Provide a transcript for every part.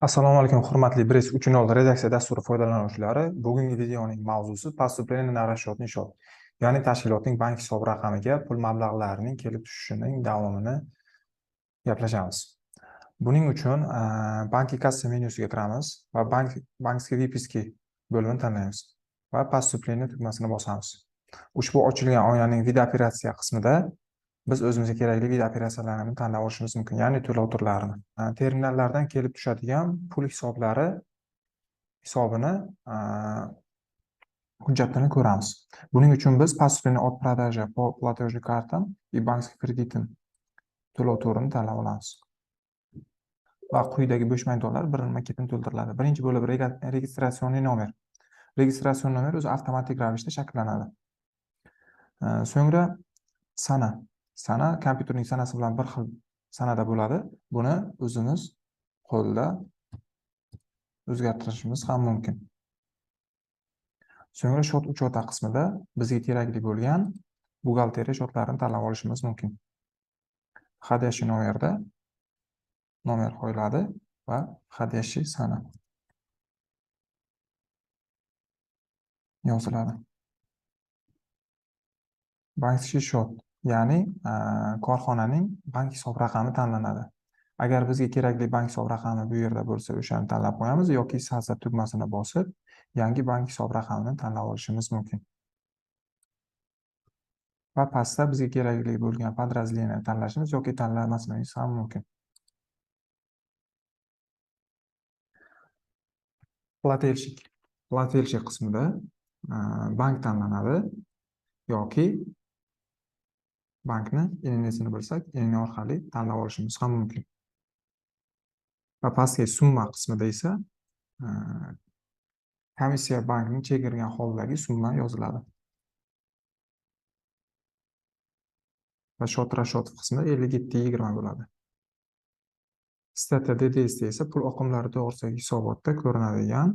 Assalomu alaykum, hurmatli Bress 3.0 redaksiya dasturi foydalanuvchilari. Bugungi videoning mavzusi поступление на расчетный счет, ya'ni tashkilotning bank hisob raqamiga pul mablag'larining kelib tushishining davomini gaplashamiz. Buning uchun bank kassa menyusiga kiramiz va bankskiy vypiski bo'limini tanlaymiz va поступление tugmasini bosamiz. Ushbu ochilgan oynaning vid operatsiya qismida biz o'zimizga kerakli vid operatsiyalarini tanlab olishimiz mumkin, ya'ni to'lov turlarini. Terminallardan kelib tushadigan pul hisobini hujjatini ko'ramiz. Buning uchun biz поступление от продажи по платежным картам и банковским кредитам to'lov turini tanlab olamiz. Va quyidagi bo'sh maydonlar birinma-ketin to'ldiriladi. Birinchi bo'lib registratsion nomer. Registratsion nomer o'zi avtomatik ravishda shakllanadi. So'ngra sana kompyuterning sanasi bilan bir xil sanada bo'ladi. Buni o'zimiz qo'lda o'zgartirishimiz ham mumkin. So'ngra shot uchota qismida bizga kerakli bo'lgan buxgalteriya shotlarini tanlab olishimiz mumkin. Входящий nomerda nomer qo'yiladi va входящий sana yoziladi. Bankskiy shot, ya'ni korxonaning bank hisob raqami tanlanadi. Agar bizga kerakli bank hisob raqami bu yerda bo'lsa, o'shani tanlab qo'yamiz yoki sazza tugmasini bosib, yangi bank hisob raqamini tanlab olishimiz mumkin. Va pastda bizga kerakli bo'lgan подразделение tanlashimiz yoki tanlamasligimiz ham mumkin. Platelshik qismida bank tanlanadi yoki bankni ininesini bilsak, ini orqali tanlab olishimiz ham mumkin. Va pastki summa qismida esa komissiya bankning chegirgan holdagi summa yoziladi. Va shot rashot qismida 57.20 bo'ladi. Statya DDS esa pul oqimlari to'g'risidagi hisobotda ko'rinadigan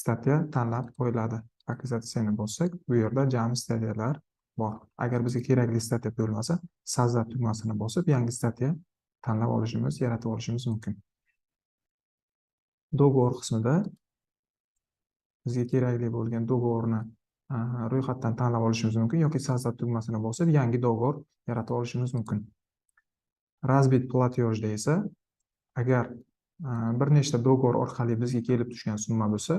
statya tanlab qo'yiladi. Показательni bossak, bu yerda jami statyalar bor. Agar bizga kerakli statya bo'lmasa, sazza tugmasini bosib, yangi statya tanlab olishimiz, yaratib olishimiz mumkin. Dogovor qismida bizga kerakli bo'lgan dogovorni ro'yxatdan tanlab olishimiz mumkin yoki sazza tugmasini bosib, yangi dogovor yaratib olishimiz mumkin. Разбит платежda esa agar bir nechta dogovor orqali bizga kelib tushgan summa bo'lsa,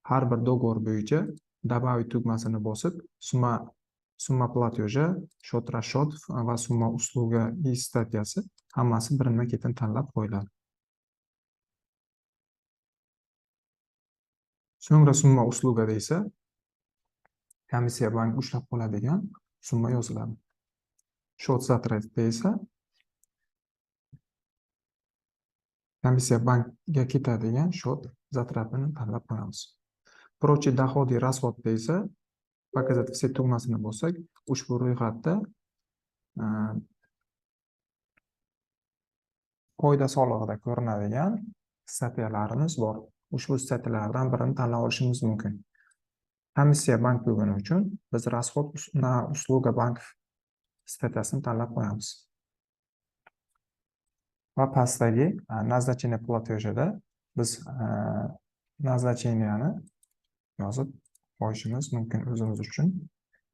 har bir dogovor bo'yicha добавить tugmasini bosib, summa платежа, shot rashot va summa usluga и statyasi hammasi birinma-ketin tanlab qo'yiladi. So'ngra summa uslugada esa komissiya bank ushlab qoladigan summa yoziladi. Shot zatratda esa komissiya bankga ketadigan shot zatratini tanlab qo'yamiz. Прочие доходы расходda esa показать все tugmasini bossak, ushbu ro'yxatda foyda solig'ida ko'rinadigan statyalarimiz bor. Ushbu statyalardan birini tanlab olishimiz mumkin. Komissiya bank bo'lgani uchun biz расход на услуга bank statyasini tanlab qo'yamiz. Va pastdagi назначение платежida biz назначениeni yozib qo'yishimiz mumkin o'zimiz uchun.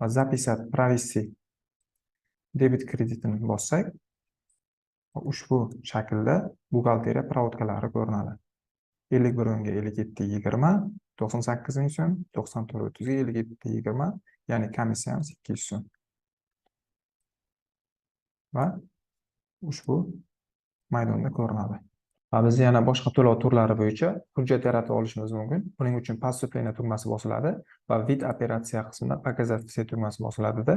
Va записать провести debit kreditini bossak, ushbu shaklda buxgalteriya provodkalari ko'rinadi. 51 ga 57.20, 98 ming so'm, 94 ga 57.20, ya'ni komissiyamiz 200 so'm. Va ushbu maydonda ko'rinadi. Va biz yana boshqa to'lov turlari bo'yicha hujjat yaratib olishimiz mumkin. Buning uchun поступление tugmasi bosiladi va vid operatsiya qismida показать все tugmasi bosiladida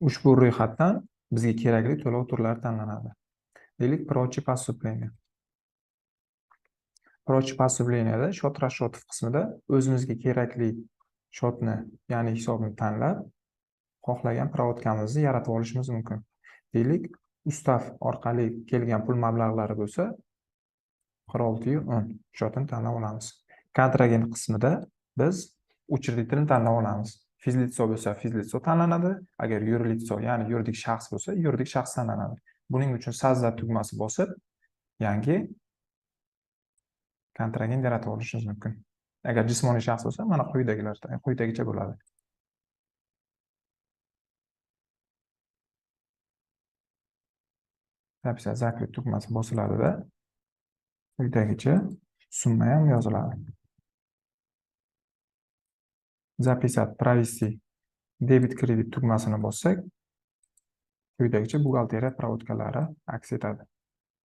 ushbu ro'yxatdan bizga kerakli to'lov turlari tanlanadi. Deylik, прочие поступления. Прочие поступленияda shot rashotov qismida o'zimizga kerakli shotni, ya'ni hisobni tanlab, xohlagan provodkamizni yaratib olishimiz mumkin. Deylik, ustav orqali kelgan pul mablag'lari bo'lsa, 4610 shotini tanlab olamiz. Kontragent qismida biz учредителni tanlab olamiz. Fizlitso bo'lsa, fizlitso tanlanadi. Agar yurilitso, ya'ni yuridik shaxs bo'lsa, yuridik shaxs tanlanadi. Buning uchun sazza tugmasi bosib, yangi kontragent yaratib olishimiz mumkin. Agar jismoniy shaxs bo'lsa, mana quyidagicha bo'ladi. Zapisa zakrit tugmasi bosiladi-da, quyidagicha summa ham yoziladi. Zapisat провести debit kredit tugmasini bossak, quyidagicha buxgalteriya provodkalari aks etadi.